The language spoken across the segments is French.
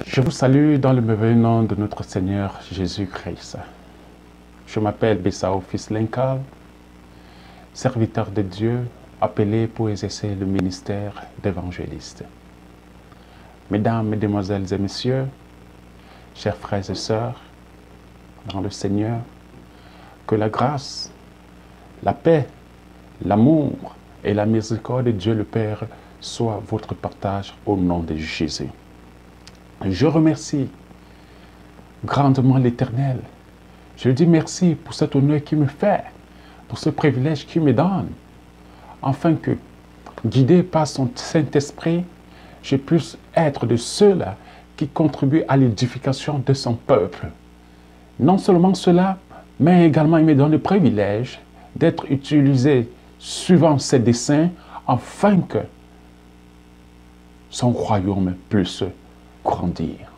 Je vous salue dans le merveilleux nom de notre Seigneur Jésus-Christ. Je m'appelle Bessao Fils Linkal, serviteur de Dieu, appelé pour exercer le ministère d'évangéliste. Mesdames, Mesdemoiselles et Messieurs, chers frères et sœurs, dans le Seigneur, que la grâce, la paix, l'amour et la miséricorde de Dieu le Père soient votre partage au nom de Jésus. Je remercie grandement l'Éternel. Je lui dis merci pour cet honneur qu'il me fait, pour ce privilège qu'il me donne, afin que, guidé par son Saint-Esprit, je puisse être de ceux-là qui contribuent à l'édification de son peuple. Non seulement cela, mais également il me donne le privilège d'être utilisé suivant ses desseins, afin que son royaume puisse grandir.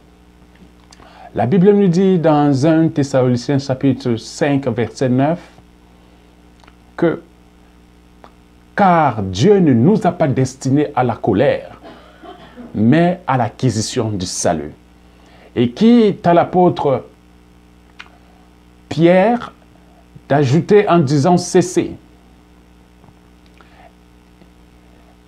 La Bible nous dit dans 1 Thessaloniciens chapitre 5 verset 9 que car Dieu ne nous a pas destinés à la colère, mais à l'acquisition du salut. Et qui est à l'apôtre Pierre d'ajouter en disant ceci: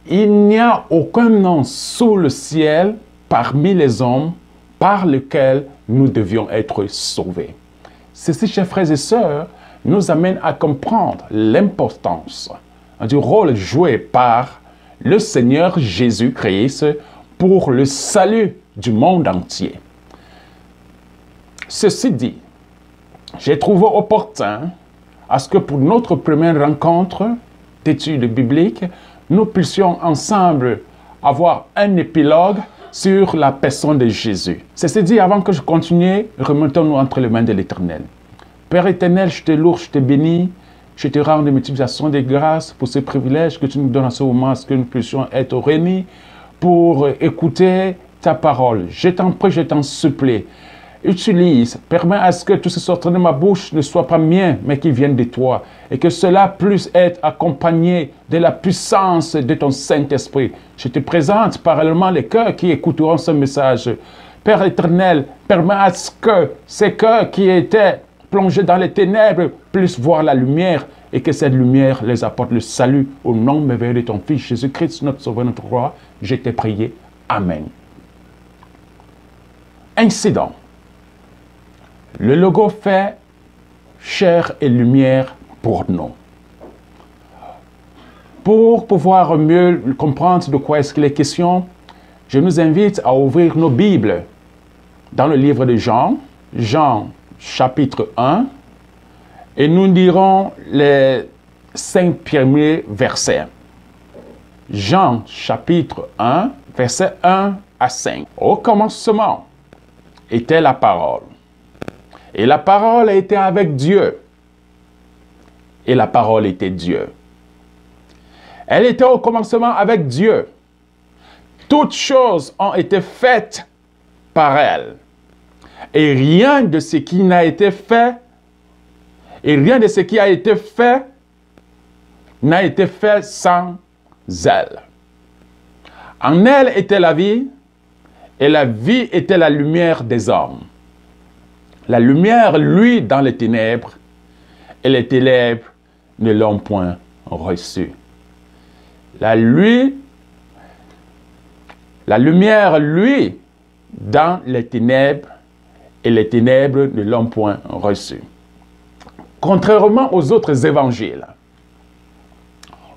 il n'y a aucun nom sous le ciel parmi les hommes par lequel nous devions être sauvés. Ceci, chers frères et sœurs, nous amène à comprendre l'importance du rôle joué par le Seigneur Jésus-Christ pour le salut du monde entier. Ceci dit, j'ai trouvé opportun à ce que pour notre première rencontre d'études bibliques, nous puissions ensemble avoir un épilogue sur la personne de Jésus. Ceci dit, avant que je continue, remettons-nous entre les mains de l'Éternel. Père éternel, je te loue, je te bénis, je te rends des multiplications de grâces pour ce privilège que tu nous donnes à ce moment, que nous puissions être réunis pour écouter ta parole. Je t'en prie, je t'en supplie. Utilise, permets à ce que tout ce qui sort de ma bouche ne soit pas mien, mais qui vienne de toi. Et que cela puisse être accompagné de la puissance de ton Saint-Esprit. Je te présente parallèlement les cœurs qui écouteront ce message. Père éternel, permets à ce que ces cœurs qui étaient plongés dans les ténèbres puissent voir la lumière et que cette lumière les apporte le salut. Au nom merveilleux de ton Fils Jésus-Christ, notre Sauveur, notre Roi, je t'ai prié. Amen. Incident. Le logo fait chair et lumière pour nous. Pour pouvoir mieux comprendre de quoi est-ce qu'il est question, je nous invite à ouvrir nos Bibles dans le livre de Jean, Jean chapitre 1, et nous lirons les 5 premiers versets. Jean chapitre 1, versets 1 à 5. Au commencement était la parole. Et la parole était avec Dieu. Et la parole était Dieu. Elle était au commencement avec Dieu. Toutes choses ont été faites par elle. Et rien de ce qui n'a été fait, n'a été fait sans elle. En elle était la vie, et la vie était la lumière des hommes. La lumière, lui, dans les ténèbres, et les ténèbres ne l'ont point reçue. La lumière, lui, dans les ténèbres, et les ténèbres ne l'ont point reçue. Contrairement aux autres évangiles,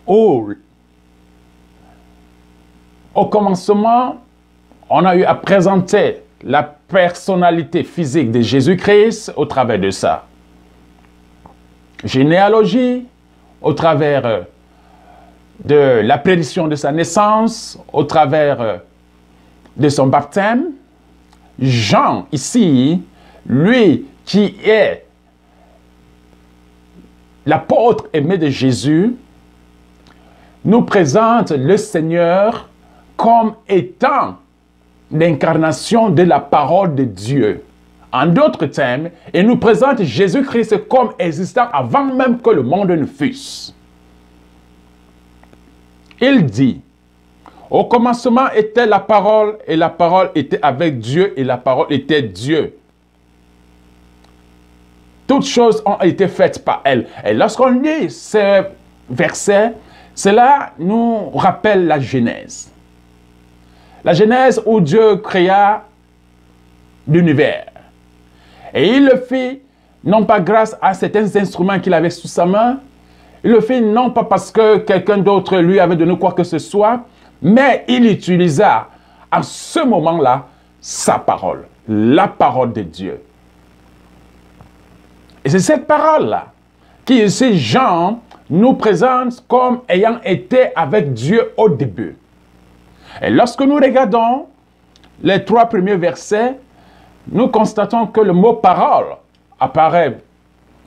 où, au commencement, on a eu à présenter la personnalité physique de Jésus-Christ au travers de ça. Généalogie, au travers de la prédiction de sa naissance, au travers de son baptême. Jean, ici, lui qui est l'apôtre aimé de Jésus, nous présente le Seigneur comme étant l'incarnation de la parole de Dieu. En d'autres termes, il nous présente Jésus-Christ comme existant avant même que le monde ne fût. Il dit, Au commencement était la parole, et la parole était avec Dieu, et la parole était Dieu. Toutes choses ont été faites par elle. Et lorsqu'on lit ce verset, cela nous rappelle la Genèse. La Genèse où Dieu créa l'univers. Et il le fit non pas grâce à certains instruments qu'il avait sous sa main, il le fit non pas parce que quelqu'un d'autre lui avait donné quoi que ce soit, mais il utilisa à ce moment-là sa parole, la parole de Dieu. Et c'est cette parole-là qui, ici, Jean nous présente comme ayant été avec Dieu au début. Et lorsque nous regardons les 3 premiers versets, nous constatons que le mot parole apparaît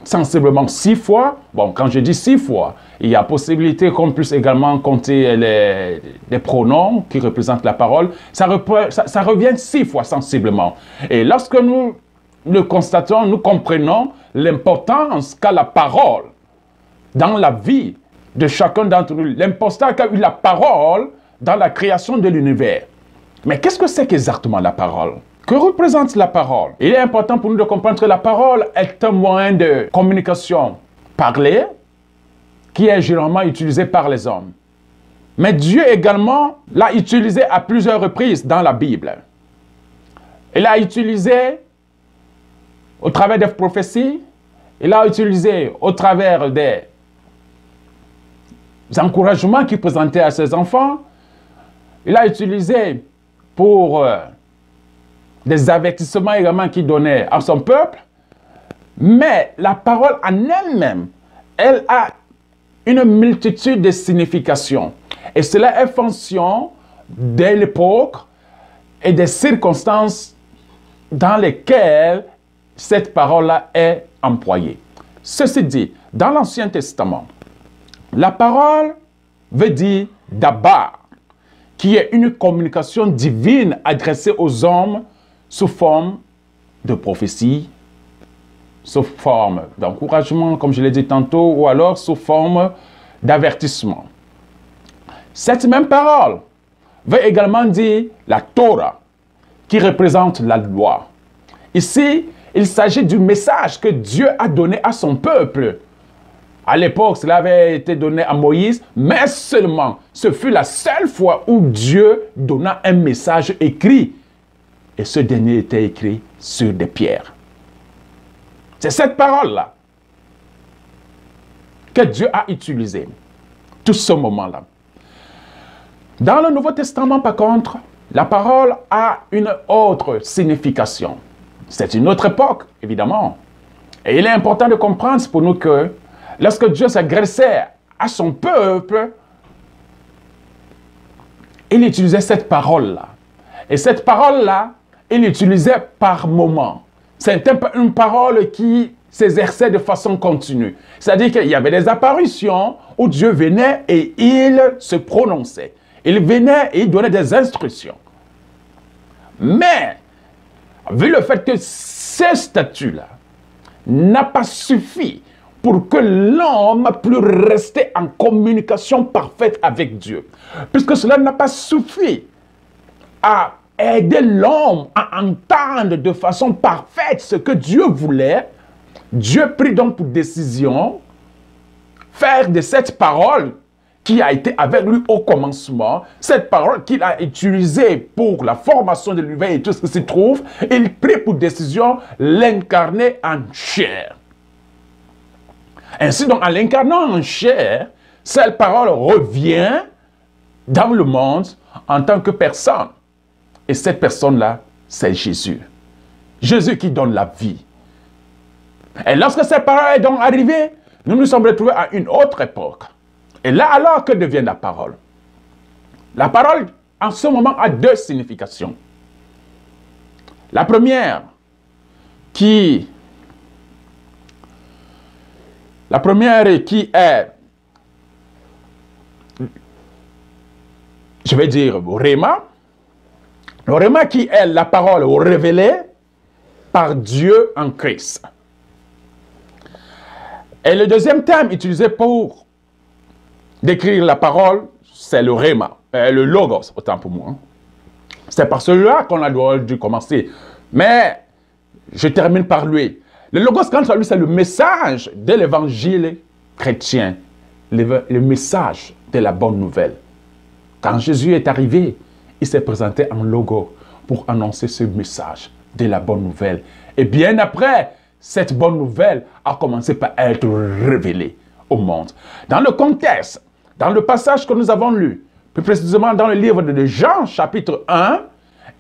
sensiblement 6 fois. Bon, quand je dis 6 fois, il y a possibilité qu'on puisse également compter les pronoms qui représentent la parole. Ça revient 6 fois sensiblement. Et lorsque nous le constatons, nous comprenons l'importance qu'a la parole dans la vie de chacun d'entre nous, l'importance qu'a eu la parole dans la création de l'univers. Mais qu'est-ce que c'est qu'exactement la parole? Que représente la parole? Il est important pour nous de comprendre que la parole est un moyen de communication parlé qui est généralement utilisé par les hommes. Mais Dieu également l'a utilisé à plusieurs reprises dans la Bible. Il l'a utilisé au travers des prophéties, il l'a utilisé au travers des encouragements qu'il présentait à ses enfants, il l'a utilisé pour des avertissements également qu'il donnait à son peuple, mais la parole en elle-même, elle a une multitude de significations. Et cela est fonction de l'époque et des circonstances dans lesquelles cette parole-là est employée. Ceci dit, dans l'Ancien Testament, la parole veut dire d'abord, qui est une communication divine adressée aux hommes sous forme de prophétie, sous forme d'encouragement, comme je l'ai dit tantôt, ou alors sous forme d'avertissement. Cette même parole veut également dire la Torah, qui représente la loi. Ici, il s'agit du message que Dieu a donné à son peuple. À l'époque, cela avait été donné à Moïse, mais seulement, ce fut la seule fois où Dieu donna un message écrit. Et ce dernier était écrit sur des pierres. C'est cette parole-là que Dieu a utilisée, tout ce moment-là. Dans le Nouveau Testament, par contre, la parole a une autre signification. C'est une autre époque, évidemment. Et il est important de comprendre pour nous que lorsque Dieu s'adressait à son peuple, il utilisait cette parole-là. Et cette parole-là, il l'utilisait par moment. C'était une parole qui s'exerçait de façon continue. C'est-à-dire qu'il y avait des apparitions où Dieu venait et il se prononçait. Il venait et il donnait des instructions. Mais, vu le fait que ce statut-là n'a pas suffi pour que l'homme puisse rester en communication parfaite avec Dieu, puisque cela n'a pas suffi à aider l'homme à entendre de façon parfaite ce que Dieu voulait, Dieu prit donc pour décision faire de cette parole qui a été avec lui au commencement, cette parole qu'il a utilisée pour la formation de l'univers et tout ce qui s'y trouve, il prit pour décision l'incarner en chair. Ainsi donc, en l'incarnant en chair, cette parole revient dans le monde en tant que personne. Et cette personne-là, c'est Jésus. Jésus qui donne la vie. Et lorsque cette parole est donc arrivée, nous nous sommes retrouvés à une autre époque. Et là, alors, que devient la parole? La parole, en ce moment, a deux significations. La première, qui est, je vais dire, Réma. Le Réma qui est la parole révélée par Dieu en Christ. Et le deuxième terme utilisé pour décrire la parole, c'est le Réma. le Logos, autant pour moi. C'est par celui-là qu'on a dû commencer. Mais je termine par lui. Le Logos, quant à lui, c'est le message de l'évangile chrétien. Le message de la bonne nouvelle. Quand Jésus est arrivé, il s'est présenté en Logos pour annoncer ce message de la bonne nouvelle. Et bien après, cette bonne nouvelle a commencé par être révélée au monde. Dans le contexte, dans le passage que nous avons lu, plus précisément dans le livre de Jean, chapitre 1,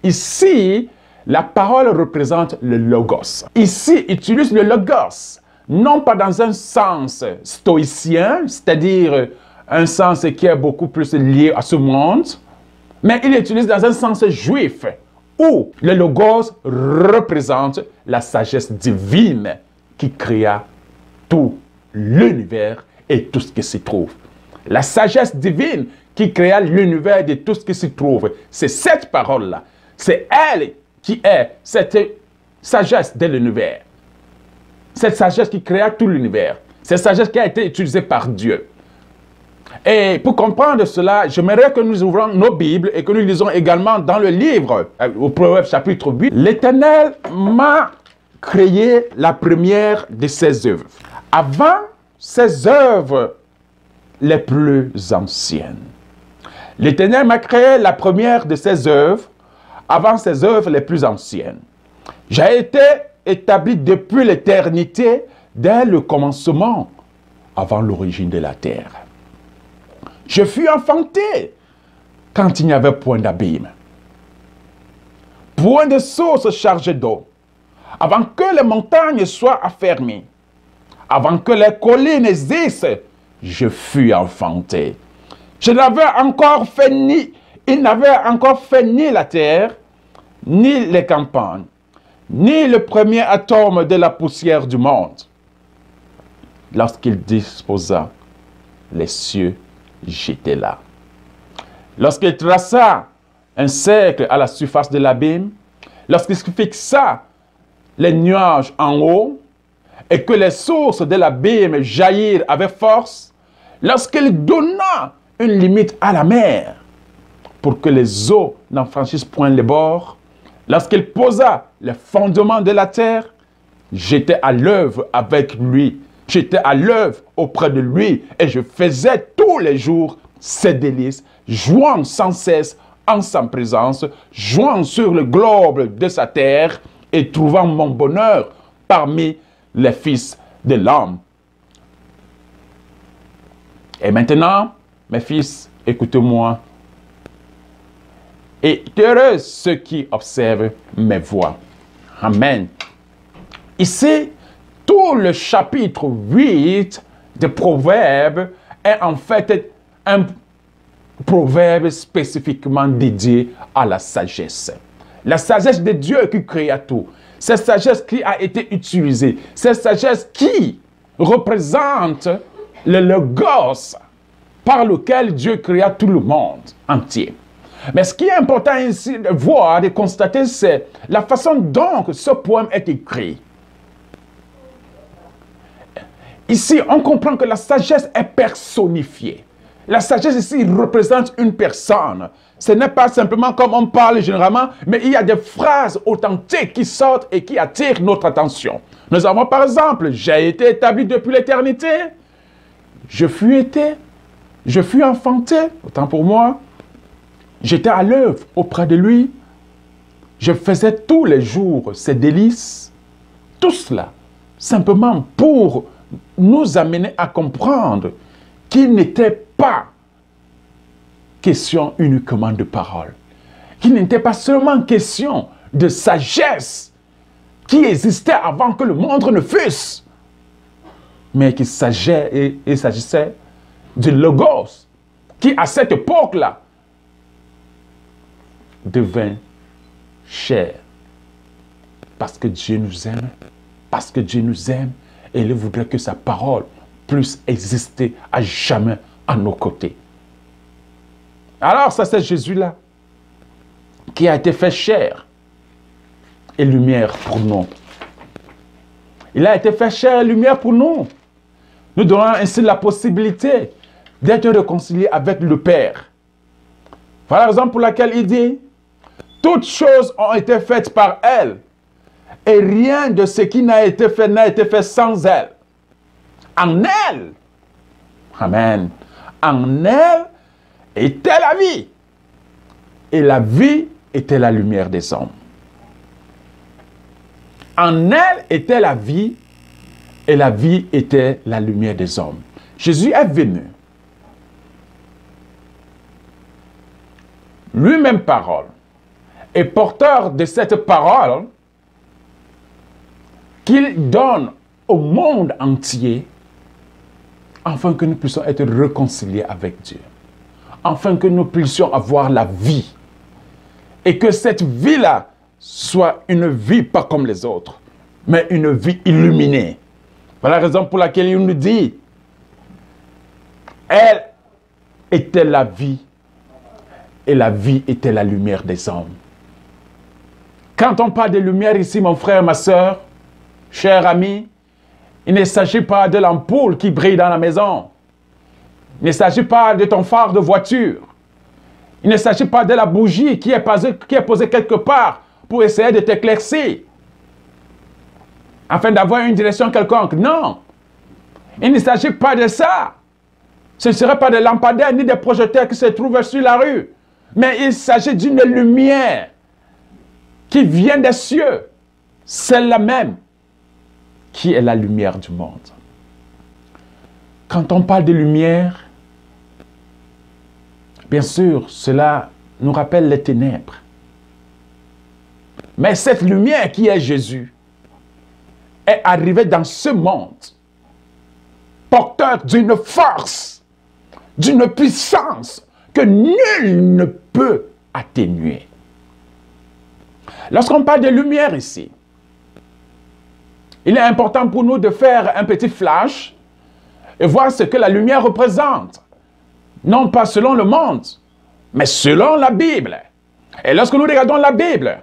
ici, la parole représente le Logos. Ici, il utilise le Logos, non pas dans un sens stoïcien, c'est-à-dire un sens qui est beaucoup plus lié à ce monde, mais il l'utilise dans un sens juif, où le Logos représente la sagesse divine qui créa tout l'univers et tout ce qui s'y trouve. La sagesse divine qui créa l'univers et tout ce qui s'y trouve, c'est cette parole-là. C'est elle qui est cette sagesse de l'univers. Cette sagesse qui créa tout l'univers. Cette sagesse qui a été utilisée par Dieu. Et pour comprendre cela, j'aimerais que nous ouvrons nos Bibles et que nous lisons également dans le livre, au Proverbe chapitre 8. L'Éternel m'a créé la première de ses œuvres, avant ses œuvres les plus anciennes. L'Éternel m'a créé la première de ses œuvres, avant ses œuvres les plus anciennes. J'ai été établi depuis l'éternité, dès le commencement, avant l'origine de la terre. Je fus enfanté quand il n'y avait point d'abîme, point de source chargée d'eau, avant que les montagnes soient affermies, avant que les collines existent, je fus enfanté. Je n'avais encore fait il n'avait encore fait ni la terre, ni les campagnes, ni le premier atome de la poussière du monde. Lorsqu'il disposa les cieux, j'étais là. Lorsqu'il traça un cercle à la surface de l'abîme, lorsqu'il fixa les nuages en haut, et que les sources de l'abîme jaillirent avec force, lorsqu'il donna une limite à la mer, pour que les eaux n'en franchissent point les bords, lorsqu'il posa les fondements de la terre, j'étais à l'œuvre avec lui. J'étais à l'œuvre auprès de lui et je faisais tous les jours ses délices, jouant sans cesse en sa présence, jouant sur le globe de sa terre et trouvant mon bonheur parmi les fils de l'homme. Et maintenant, mes fils, écoutez-moi. Et heureux ceux qui observent mes voies. Amen. Ici, tout le chapitre 8 de Proverbes est en fait un proverbe spécifiquement dédié à la sagesse. La sagesse de Dieu qui créa tout. Cette sagesse qui a été utilisée. Cette sagesse qui représente le Logos par lequel Dieu créa tout le monde entier. Mais ce qui est important ici de voir, de constater, c'est la façon dont ce poème est écrit. Ici, on comprend que la sagesse est personnifiée. La sagesse ici représente une personne. Ce n'est pas simplement comme on parle généralement, mais il y a des phrases authentiques qui sortent et qui attirent notre attention. Nous avons par exemple, j'ai été établi depuis l'éternité. Je fus enfanté, autant pour moi. J'étais à l'œuvre auprès de lui. Je faisais tous les jours ses délices. Tout cela, simplement pour nous amener à comprendre qu'il n'était pas question uniquement de parole. Qu'il n'était pas seulement question de sagesse qui existait avant que le monde ne fût, mais qu'il s'agissait du Logos qui, à cette époque-là, devint chair. Parce que Dieu nous aime. Parce que Dieu nous aime. Et il voudrait que sa parole puisse exister à jamais à nos côtés. Alors, ça c'est Jésus-là qui a été fait chair et lumière pour nous. Il a été fait chair et lumière pour nous. Nous donnons ainsi la possibilité d'être réconciliés avec le Père. Voilà la raison pour laquelle il dit, toutes choses ont été faites par elle, et rien de ce qui n'a été fait sans elle. En elle, amen, en elle était la vie, et la vie était la lumière des hommes. En elle était la vie, et la vie était la lumière des hommes. Jésus est venu. Lui-même parole, et porteur de cette parole qu'il donne au monde entier, afin que nous puissions être réconciliés avec Dieu, afin que nous puissions avoir la vie, et que cette vie-là soit une vie pas comme les autres, mais une vie illuminée. Voilà la raison pour laquelle il nous dit, elle était la vie, et la vie était la lumière des hommes. Quand on parle de lumière ici, mon frère, ma soeur, cher ami, il ne s'agit pas de l'ampoule qui brille dans la maison. Il ne s'agit pas de ton phare de voiture. Il ne s'agit pas de la bougie qui est posée quelque part pour essayer de t'éclaircir, afin d'avoir une direction quelconque. Non. Il ne s'agit pas de ça. Ce ne serait pas des lampadaires ni des projecteurs qui se trouvent sur la rue. Mais il s'agit d'une lumière qui vient des cieux. Celle-là même qui est la lumière du monde. Quand on parle de lumière, bien sûr, cela nous rappelle les ténèbres. Mais cette lumière qui est Jésus est arrivée dans ce monde, porteur d'une force, d'une puissance que nul ne peut atténuer. Lorsqu'on parle de lumière ici, il est important pour nous de faire un petit flash et voir ce que la lumière représente. Non pas selon le monde, mais selon la Bible. Et lorsque nous regardons la Bible,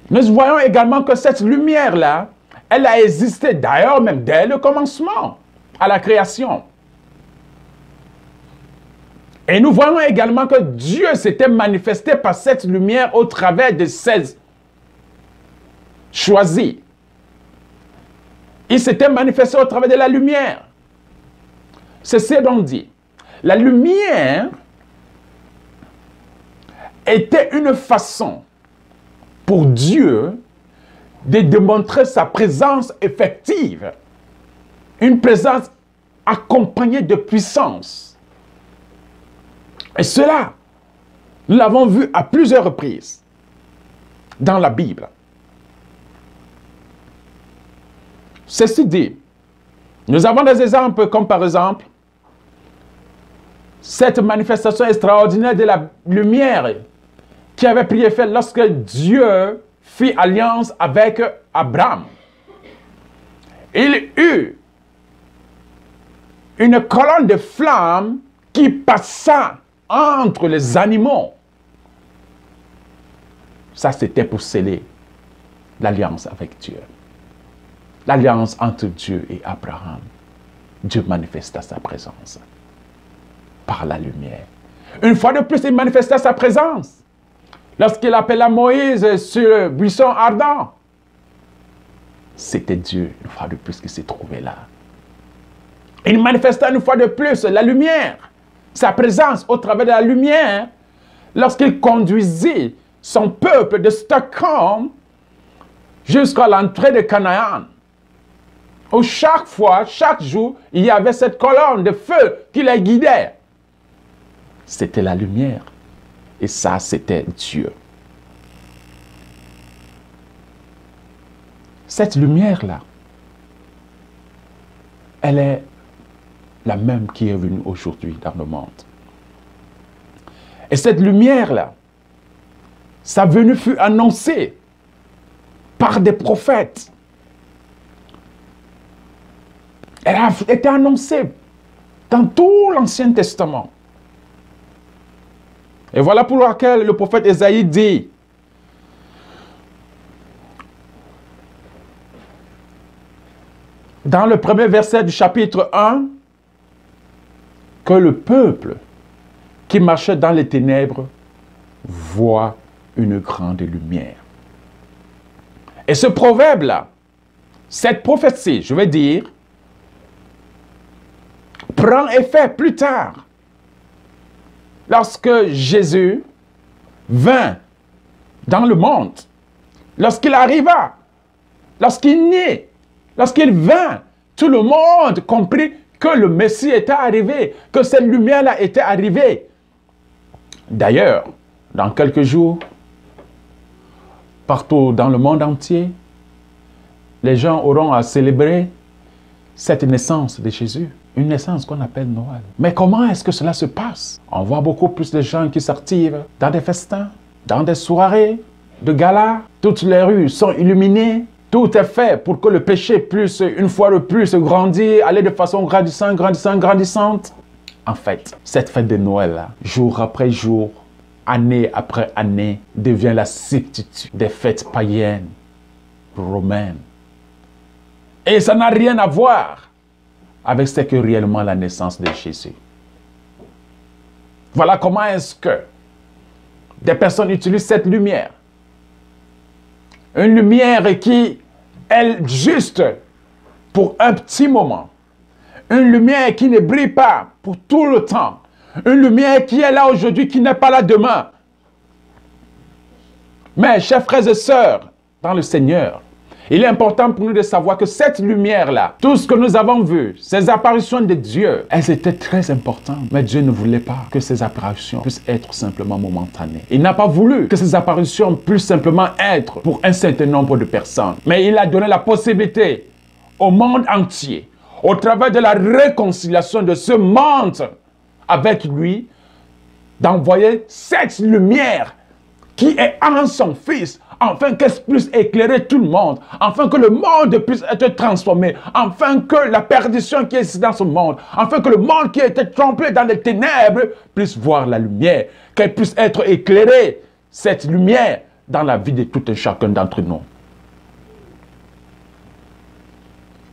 nous voyons également que cette lumière-là, elle a existé d'ailleurs même dès le commencement, à la création. Et nous voyons également que Dieu s'était manifesté par cette lumière au travers de ses choisis. Il s'était manifesté au travers de la lumière. C'est ce dont dit. La lumière était une façon pour Dieu de démontrer sa présence effective. Une présence accompagnée de puissance. Et cela, nous l'avons vu à plusieurs reprises dans la Bible. Ceci dit, nous avons des exemples comme par exemple cette manifestation extraordinaire de la lumière qui avait pris effet lorsque Dieu fit alliance avec Abraham. Il eut une colonne de flammes qui passa entre les animaux. Ça, c'était pour sceller l'alliance avec Dieu. L'alliance entre Dieu et Abraham. Dieu manifesta sa présence par la lumière. Une fois de plus, il manifesta sa présence lorsqu'il appela Moïse sur le buisson ardent. C'était Dieu, une fois de plus, qui s'est trouvé là. Il manifesta une fois de plus la lumière, sa présence au travers de la lumière, lorsqu'il conduisit son peuple de Stockholm jusqu'à l'entrée de Canaan, où chaque fois, chaque jour, il y avait cette colonne de feu qui les guidait. C'était la lumière. Et ça, c'était Dieu. Cette lumière-là, elle est la même qui est venue aujourd'hui dans le monde. Et cette lumière-là, sa venue fut annoncée par des prophètes. Elle a été annoncée dans tout l'Ancien Testament. Et voilà pour laquelle le prophète Ésaïe dit, dans le premier verset du chapitre 1, que le peuple qui marchait dans les ténèbres voit une grande lumière. Et ce proverbe-là, cette prophétie, je vais dire, prend effet plus tard. Lorsque Jésus vint dans le monde, lorsqu'il arriva, lorsqu'il naît, lorsqu'il vint, tout le monde comprit que le Messie était arrivé, que cette lumière-là était arrivée. D'ailleurs, dans quelques jours, partout dans le monde entier, les gens auront à célébrer cette naissance de Jésus. Une naissance qu'on appelle Noël. Mais comment est-ce que cela se passe? On voit beaucoup plus de gens qui s'activent dans des festins, dans des soirées, de galas. Toutes les rues sont illuminées. Tout est fait pour que le péché puisse, une fois de plus, grandir, aller de façon grandissante, grandissante, grandissante. En fait, cette fête de Noël, jour après jour, année après année, devient la substitut des fêtes païennes, romaines. Et ça n'a rien à voir avec ce qu'est réellement la naissance de Jésus. Voilà comment est-ce que des personnes utilisent cette lumière. Une lumière qui est juste pour un petit moment. Une lumière qui ne brille pas pour tout le temps. Une lumière qui est là aujourd'hui, qui n'est pas là demain. Mais, chers frères et sœurs, dans le Seigneur, il est important pour nous de savoir que cette lumière-là, tout ce que nous avons vu, ces apparitions de Dieu, elles étaient très importantes. Mais Dieu ne voulait pas que ces apparitions puissent être simplement momentanées. Il n'a pas voulu que ces apparitions puissent simplement être pour un certain nombre de personnes. Mais il a donné la possibilité au monde entier, au travers de la réconciliation de ce monde avec lui, d'envoyer cette lumière qui est en son Fils, afin qu'elle puisse éclairer tout le monde, afin que le monde puisse être transformé, afin que la perdition qui est dans ce monde, afin que le monde qui a été trempé dans les ténèbres puisse voir la lumière, qu'elle puisse être éclairée, cette lumière, dans la vie de tout et chacun d'entre nous.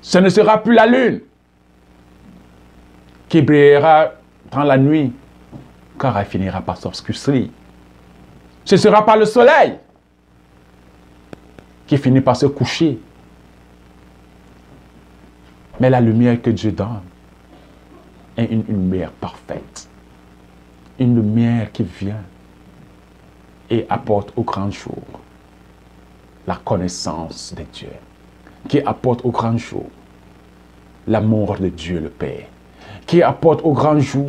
Ce ne sera plus la lune qui brillera dans la nuit, car elle finira par s'obscurcir. Ce ne sera pas le soleil qui finit par se coucher. Mais la lumière que Dieu donne est une lumière parfaite. Une lumière qui vient et apporte au grand jour la connaissance de Dieu. Qui apporte au grand jour l'amour de Dieu le Père. Qui apporte au grand jour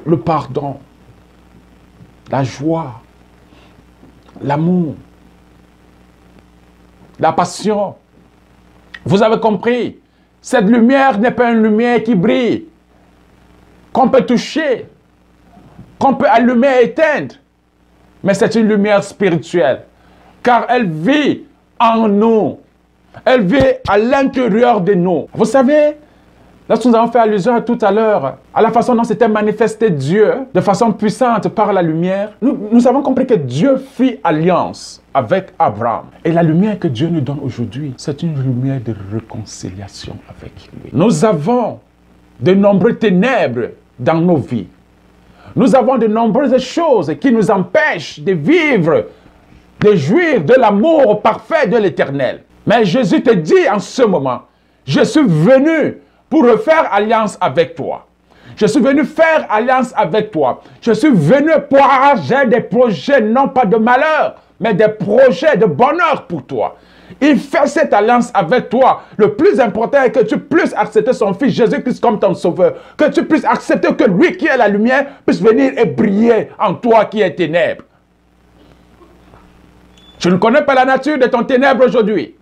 le pardon, la joie, l'amour, la passion. Vous avez compris, cette lumière n'est pas une lumière qui brille, qu'on peut toucher, qu'on peut allumer et éteindre, mais c'est une lumière spirituelle, car elle vit en nous, elle vit à l'intérieur de nous. Vous savez, lorsque nous avons fait allusion tout à l'heure à la façon dont s'était manifesté Dieu de façon puissante par la lumière, nous avons compris que Dieu fit alliance avec Abraham. Et la lumière que Dieu nous donne aujourd'hui, c'est une lumière de réconciliation avec lui. Nous avons de nombreuses ténèbres dans nos vies. Nous avons de nombreuses choses qui nous empêchent de vivre, de jouir de l'amour parfait de l'Éternel. Mais Jésus te dit en ce moment, je suis venu pour faire alliance avec toi. Je suis venu faire alliance avec toi. Je suis venu pour arranger des projets, non pas de malheur, mais des projets de bonheur pour toi. Il fait cette alliance avec toi. Le plus important est que tu puisses accepter son Fils Jésus-Christ comme ton sauveur. Que tu puisses accepter que lui qui est la lumière puisse venir et briller en toi qui est ténèbres. Tu ne connais pas la nature de ton ténèbre aujourd'hui.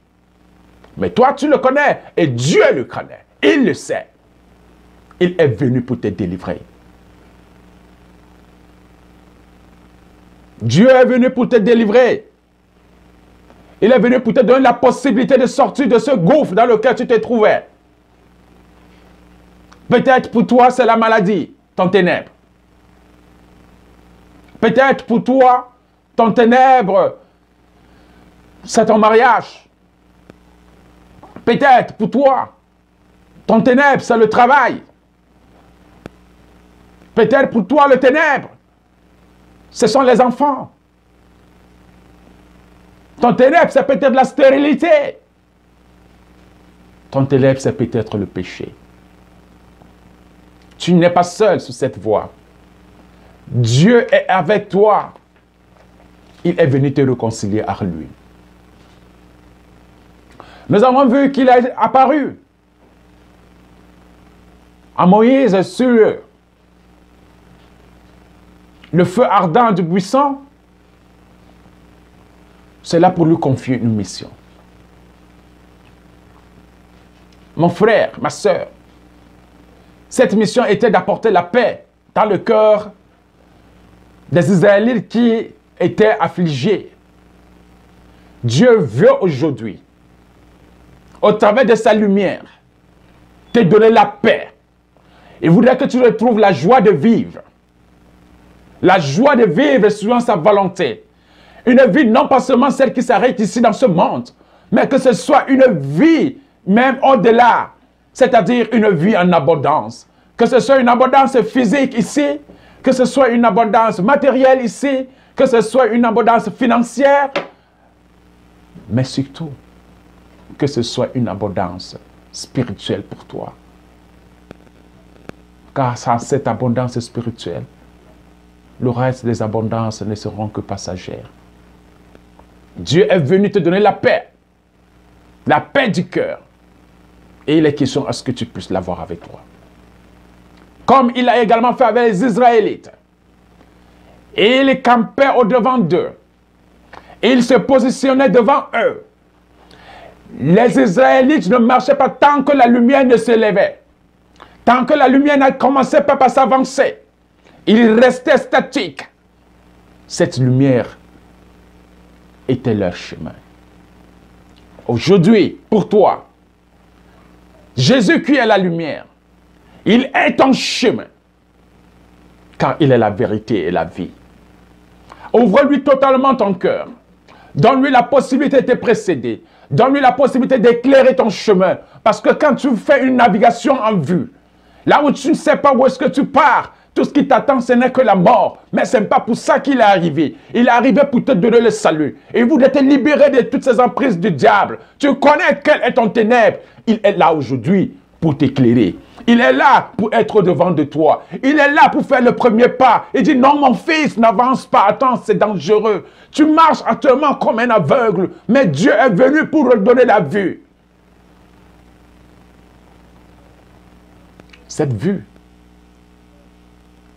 Mais toi, tu le connais et Dieu le connaît. Il le sait. Il est venu pour te délivrer. Dieu est venu pour te délivrer. Il est venu pour te donner la possibilité de sortir de ce gouffre dans lequel tu te trouvais. Peut-être pour toi, c'est la maladie, ton ténèbre. Peut-être pour toi, ton ténèbre, c'est ton mariage. Peut-être pour toi, ton ténèbre, c'est le travail. Peut-être pour toi, le ténèbre, ce sont les enfants. Ton ténèbre, c'est peut-être la stérilité. Ton ténèbre, c'est peut-être le péché. Tu n'es pas seul sur cette voie. Dieu est avec toi. Il est venu te réconcilier à lui. Nous avons vu qu'il est apparu à Moïse sur le feu ardent du buisson. C'est là pour lui confier une mission. Mon frère, ma soeur, cette mission était d'apporter la paix dans le cœur des Israélites qui étaient affligés. Dieu veut aujourd'hui, au travers de sa lumière, te donner la paix. Il voudrait que tu retrouves la joie de vivre. La joie de vivre suivant sa volonté. Une vie non pas seulement celle qui s'arrête ici dans ce monde, mais que ce soit une vie même au-delà. C'est-à-dire une vie en abondance. Que ce soit une abondance physique ici, que ce soit une abondance matérielle ici, que ce soit une abondance financière, mais surtout, que ce soit une abondance spirituelle pour toi. Car sans cette abondance spirituelle, le reste des abondances ne seront que passagères. Dieu est venu te donner la paix du cœur. Et il est question à ce que tu puisses l'avoir avec toi. Comme il a également fait avec les Israélites. Et il campait au-devant d'eux. Il se positionnait devant eux. Les Israélites ne marchaient pas tant que la lumière ne se levait. Tant que la lumière ne commençait pas à s'avancer. Ils restaient statiques. Cette lumière était leur chemin. Aujourd'hui, pour toi, Jésus qui est la lumière, il est ton chemin, car il est la vérité et la vie. Ouvre-lui totalement ton cœur. Donne-lui la possibilité de te précéder. Donne-lui la possibilité d'éclairer ton chemin. Parce que quand tu fais une navigation en vue, là où tu ne sais pas où est-ce que tu pars, tout ce qui t'attend, ce n'est que la mort. Mais ce n'est pas pour ça qu'il est arrivé. Il est arrivé pour te donner le salut. Et vous de te libérer de toutes ces emprises du diable. Tu connais quel est ton ténèbre. Il est là aujourd'hui pour t'éclairer. Il est là pour être au-devant de toi. Il est là pour faire le premier pas. Il dit, non, mon fils, n'avance pas. Attends, c'est dangereux. Tu marches actuellement comme un aveugle. Mais Dieu est venu pour redonner la vue. Cette vue,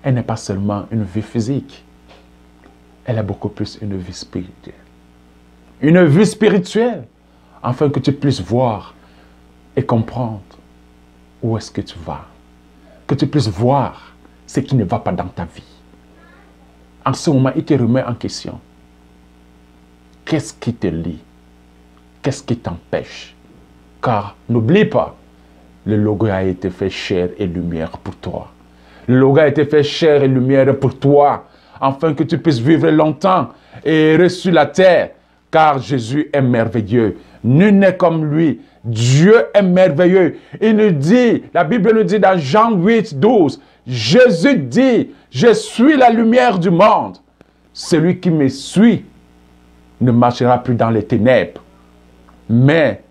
elle n'est pas seulement une vie physique. Elle est beaucoup plus une vie spirituelle. Une vie spirituelle, afin que tu puisses voir et comprendre où est-ce que tu vas. Que tu puisses voir ce qui ne va pas dans ta vie. En ce moment, il te remet en question. Qu'est-ce qui te lie? Qu'est-ce qui t'empêche? Car n'oublie pas, le logo a été fait chair et lumière pour toi. Le logo a été fait chair et lumière pour toi, afin que tu puisses vivre longtemps et heureux sur la terre, car Jésus est merveilleux. Nul n'est comme lui. Dieu est merveilleux. Il nous dit, la Bible nous dit dans Jean 8, 12, Jésus dit, je suis la lumière du monde. Celui qui me suit ne marchera plus dans les ténèbres, mais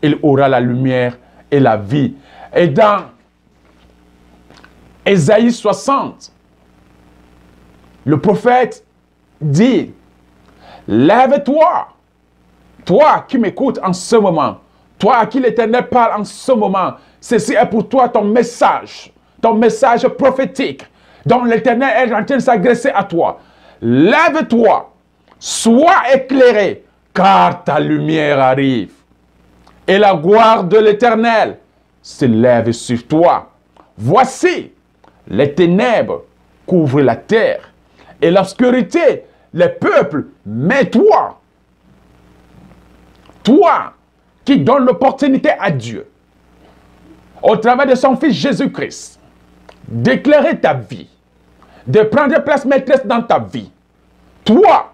il aura la lumière et la vie. Et dans Ésaïe 60, le prophète dit, lève-toi, toi qui m'écoutes en ce moment, toi à qui l'Éternel parle en ce moment, ceci est pour toi ton message prophétique, dont l'Éternel est en train de s'adresser à toi. Lève-toi, sois éclairé, car ta lumière arrive. Et la gloire de l'Éternel se lève sur toi. Voici, les ténèbres couvrent la terre, et l'obscurité, les peuples, mais toi qui donnes l'opportunité à Dieu, au travers de son Fils Jésus-Christ, d'éclairer ta vie, de prendre place maîtresse dans ta vie. Toi,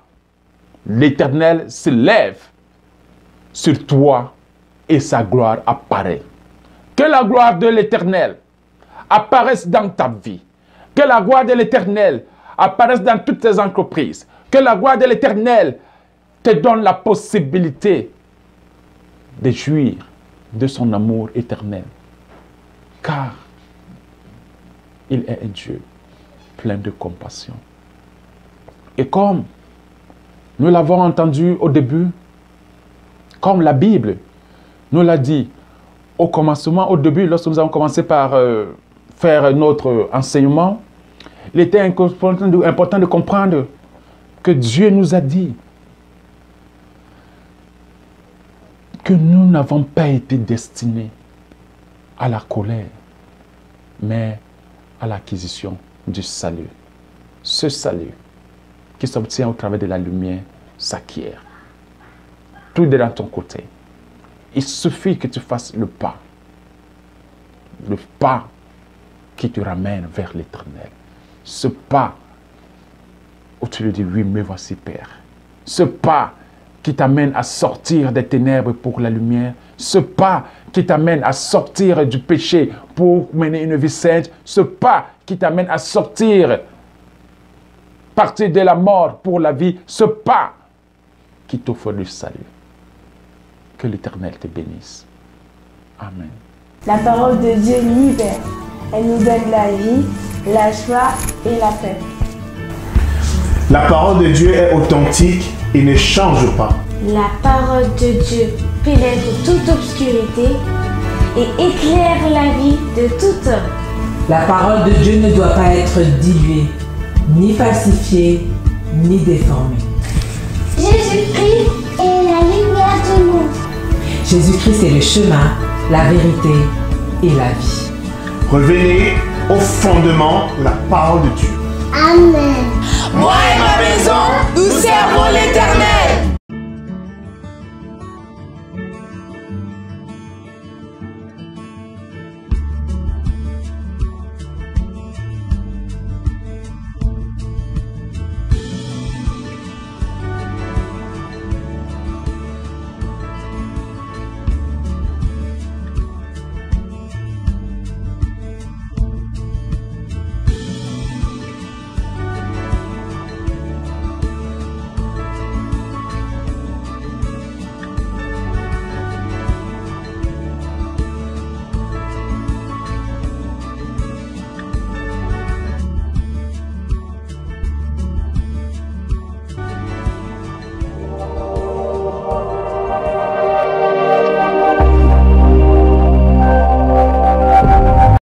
l'Éternel se lève sur toi et sa gloire apparaît. Que la gloire de l'Éternel apparaisse dans ta vie. Que la gloire de l'Éternel apparaisse dans toutes tes entreprises. Que la gloire de l'Éternel te donne la possibilité de jouir de son amour éternel. Car il est un Dieu plein de compassion. Et comme nous l'avons entendu au début, comme la Bible nous l'a dit au commencement, au début, lorsque nous avons commencé par faire notre enseignement, il était important de comprendre que Dieu nous a dit que nous n'avons pas été destinés à la colère, mais à l'acquisition du salut. Ce salut qui s'obtient au travers de la lumière s'acquiert. Tout est dans ton côté. Il suffit que tu fasses le pas qui te ramène vers l'Éternel. Ce pas où tu lui dis, oui, me voici Père. Ce pas qui t'amène à sortir des ténèbres pour la lumière. Ce pas qui t'amène à sortir du péché pour mener une vie sainte. Ce pas qui t'amène à sortir, partir de la mort pour la vie. Ce pas qui t'offre le salut. Que l'Éternel te bénisse. Amen. La parole de Dieu libère. Elle nous donne la vie, la joie et la paix. La parole de Dieu est authentique et ne change pas. La parole de Dieu pénètre toute obscurité et éclaire la vie de tout homme. La parole de Dieu ne doit pas être diluée, ni falsifiée, ni déformée. Jésus-Christ est la lumière du monde. Jésus-Christ est le chemin, la vérité et la vie. Revenez au fondement de la parole de Dieu. Amen.